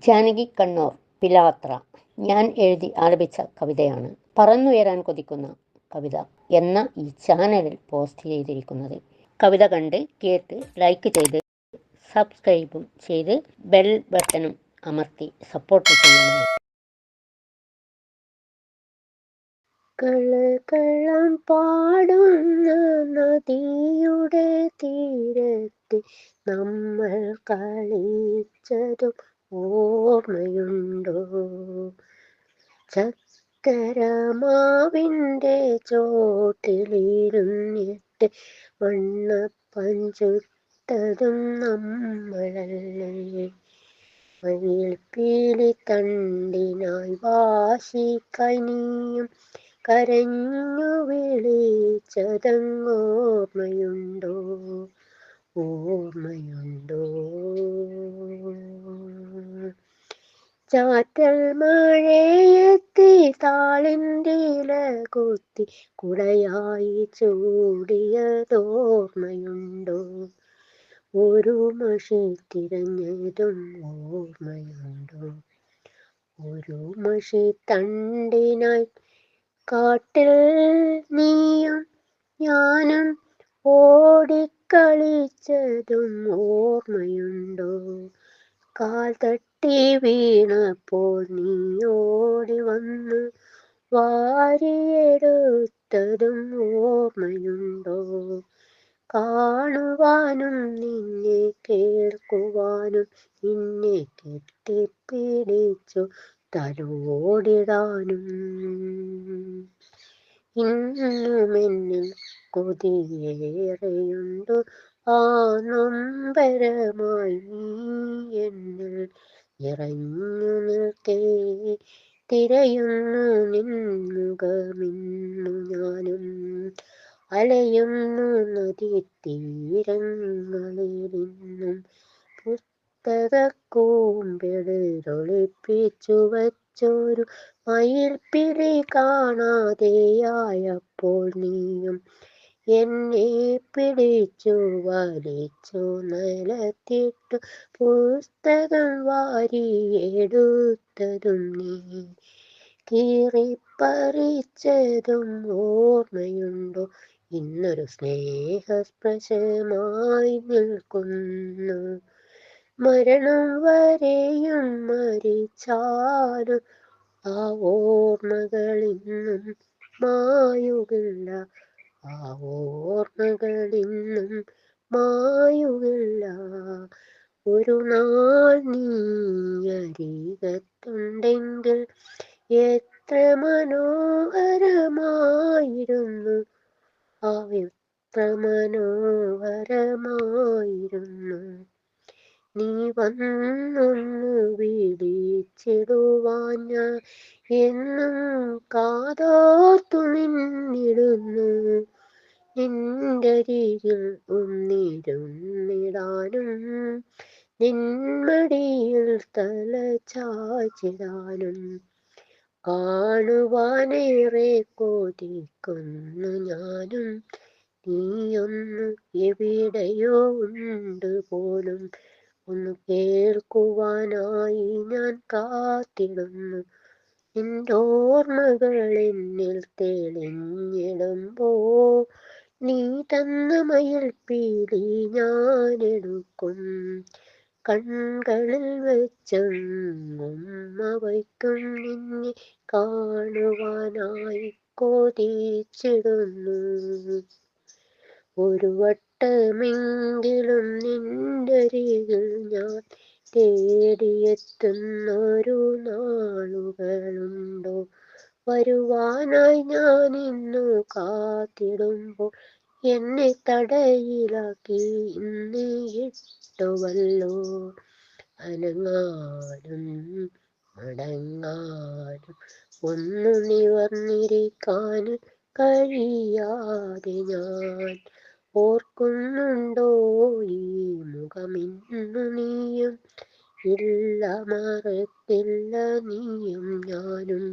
ജാനകി കണ്ണൂർ പിലാത്ര ഞാൻ എഴുതി ആലപിച്ച കവിതയാണ് പറന്നുയരാൻ കൊതിക്കുന്ന കവിത എന്ന ഈ ചാനലിൽ പോസ്റ്റ് ചെയ്തിരിക്കുന്നത്. കവിത കണ്ട് കേട്ട് ലൈക്ക് ചെയ്ത് സബ്സ്ക്രൈബും ചെയ്ത് ബെൽ ബട്ടണും അമർത്തി സപ്പോർട്ട് ചെയ്യണേ. കളകളം പാടുന്ന നദിയുടെ തീരത്ത് നമ്മൾ കളിച്ചതും ഓർമ്മയുണ്ടോ? ചക്കരമാവിൻ്റെ ചോട്ടിലിരുന്നിട്ട് വണ്ണപ്പഞ്ചുട്ടതും നമ്മളല്ലേ? മയിൽപ്പീലി തണ്ടിനായി വാശിക്കനിയും കരഞ്ഞു വിളിച്ചതങ്ങോർമ്മയുണ്ടോ? ഓർമ്മയുണ്ടോ? ചാറ്റൽ മഴയെത്തി താളിന്തില കുത്തി കുടയായി ചൂടിയതോർമ്മയുണ്ടോ? ഒരു മഷി തിരഞ്ഞതും ഓർമ്മയുണ്ടോ? ഒരു മഷി തണ്ടിനായി കാട്ടിൽ നീയും ഞാനും ഓടിക്കളിച്ചതും ഓർമ്മയുണ്ടോ? കാൽ തട്ടി വീണപ്പോൾ നീ ഓടി വന്ന് വാരിയെടുത്തതും ഓർമ്മയുണ്ടോ? കാണുവാനും നിന്നെ കേൾക്കുവാനും നിന്നെ കെട്ടിപ്പിടിച്ചു തലോടിടാനും ഇന്നുമെന്നിൽ കൊതിയേറെയുണ്ട്. ആ നൊമ്പരമായി നീ എന്നിൽ നിറഞ്ഞു നിൽക്കേ. തിരയുന്നു നിൻമുഖമിന്നു ഞാനും അലയുന്നു നദീതീരങ്ങളിലിന്നും. പുസ്തകക്കൂമ്പിളിലൊളിപ്പിച്ചു വച്ചൊരു മയിൽപ്പിലി കാണാതെയായപ്പോൾ നീയും എന്നെ പിടിച്ചു വലിച്ചു നിലത്തിട്ടു പുസ്തകം വാരിയെടുത്തതും നീ കീറിപ്പറിച്ചതും ഓർമ്മയുണ്ടോ? ഇന്നൊരു സ്നേഹസ്പർശമായി നിൽക്കുന്നു. മരണം വരെയും മരിച്ചാലും ആ ഓർമ്മകളിന്നും മായുകില്ല. ആ ഓർമ്മകളിന്നും മായുകില്ല. ഒരു നാൾ നീ അരികത്തുണ്ടെങ്കിൽ എത്ര മനോഹരമായിരുന്നു. എത്ര മനോഹരമായിരുന്നു. നീ വന്നൊന്നു വിളിച്ചിടുവാൻ ഞാൻ എന്നും കാതോർത്തു നിന്നിടുന്നു. നിന്റരികിൽ ഒന്നിരുന്നിടാനും നിന്മടിയിൽ തല ചായ്ച്ചിടാനും കാണുവാനേറെ കൊതിക്കുന്നു ഞാനും. നീയൊന്നു എവിടെയോ ഉണ്ട് പോലും. ഒന്ന് കേൾക്കുവാനായി ഞാൻ കാത്തിടുന്നു. നിന്റെ ഓർമ്മകൾ എന്നിൽ തെളിഞ്ഞിടുമ്പോൾ നീ തന്ന മയിൽപ്പീലി ഞാനെടുക്കും. കൺകളിൽ വെച്ചെങ്ങും വയ്ക്കും. നിന്നെ കാണുവാനായി കൊതിച്ചിടുന്നു. ഒരു വട്ടമെങ്കിലും നിന്റരികിൽ ഞാൻ തേടിയെത്തുന്നൊരു നാളുകളുണ്ടോ? വരുവാനായി ഞാൻ ഇന്നു കാത്തിടുമ്പോൾ എന്നെ തടയിലാക്കി ഇന്ന് ഇട്ടുവല്ലോ. അനങ്ങാനും മടങ്ങാനും ഒന്നു നിവർന്നിരിക്കാനും കഴിയാതെ ഞാൻ ഓർക്കുന്നുണ്ടോ ഈ മുഖമിന്നു നീയും? ഇല്ല, മറക്കില്ല നീയും ഞാനും.